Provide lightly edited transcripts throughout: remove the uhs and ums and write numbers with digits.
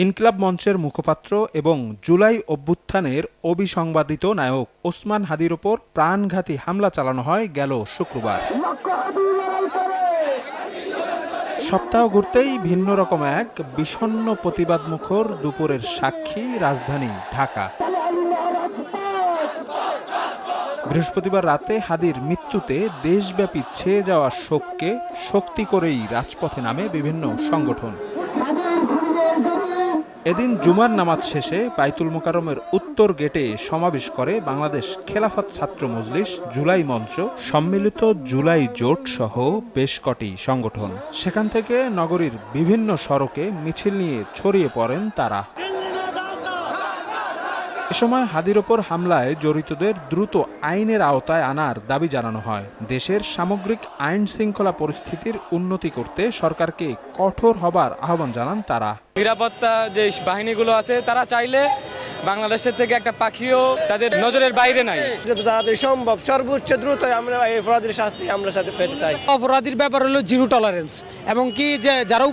ইনকিলাব মঞ্চের মুখপাত্র এবং জুলাই অভ্যুত্থানের অবিসংবাদিত নায়ক ওসমান হাদির ওপর প্রাণঘাতী হামলা চালানো হয় গেল শুক্রবার। সপ্তাহ ঘুরতেই ভিন্ন রকম এক বিষণ্ণ প্রতিবাদমুখর দুপুরের সাক্ষী রাজধানী ঢাকা। বৃহস্পতিবার রাতে হাদির মৃত্যুতে দেশব্যাপী ছেয়ে যাওয়া শোককে শক্তি করেই রাজপথে নামে বিভিন্ন সংগঠন। এদিন জুমার নামাজ শেষে বাইতুল মোকাররমের উত্তর গেটে সমাবেশ করে বাংলাদেশ খেলাফত ছাত্র মজলিস, জুলাই মঞ্চ, সম্মিলিত জুলাই জোট সহ বেশ কটি সংগঠন। সেখান থেকে নগরীর বিভিন্ন সড়কে মিছিল নিয়ে ছড়িয়ে পড়েন তারা। এ সময় হাদির ওপর হামলায় জড়িতদের দ্রুত আইনের আওতায় আনার দাবি জানানো হয়। দেশের সামগ্রিক আইন শৃঙ্খলা পরিস্থিতির উন্নতি করতে সরকারকে কঠোর হবার আহ্বান জানান তারা। নিরাপত্তা যে বাহিনীগুলো আছে তারা চাইলে বাংলাদেশের থেকে একটা পাখিও তাদের নজরের বাইরে নাই। যত তাড়াতাড়ি সম্ভব সর্বোচ্চ দ্রুত আমরা এই অপরাধীর শাস্তি আমরা সাথে পেতে চাই। অপরাধীর ব্যাপার হলো জিরো টলারেন্স, এবং কি যে যারা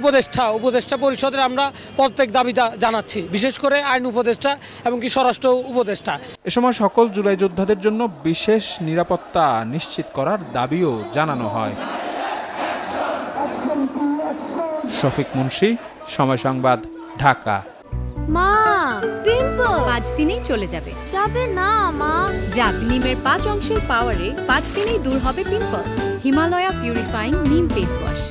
উপদেষ্টা পরিষদের আমরা প্রত্যেক দাবি জানাচ্ছি, বিশেষ করে আইন উপদেষ্টা এবং কি স্বরাষ্ট্র উপদেষ্টা। এ সময় সকল জুলাই যোদ্ধাদের জন্য বিশেষ নিরাপত্তা নিশ্চিত করার দাবিও জানানো হয়। শফিক মুন্সি, সময় সংবাদ, ঢাকা। মা, পিম্পল 5 দিনেই চলে যাবে। যাবে না মা। যাক, নিমের 5 অংশের পাওয়ারে 5 দিনেই দূর হবে পিম্পল। হিমালয়া পিউরিফাইং নিম ফেস ওয়াশ।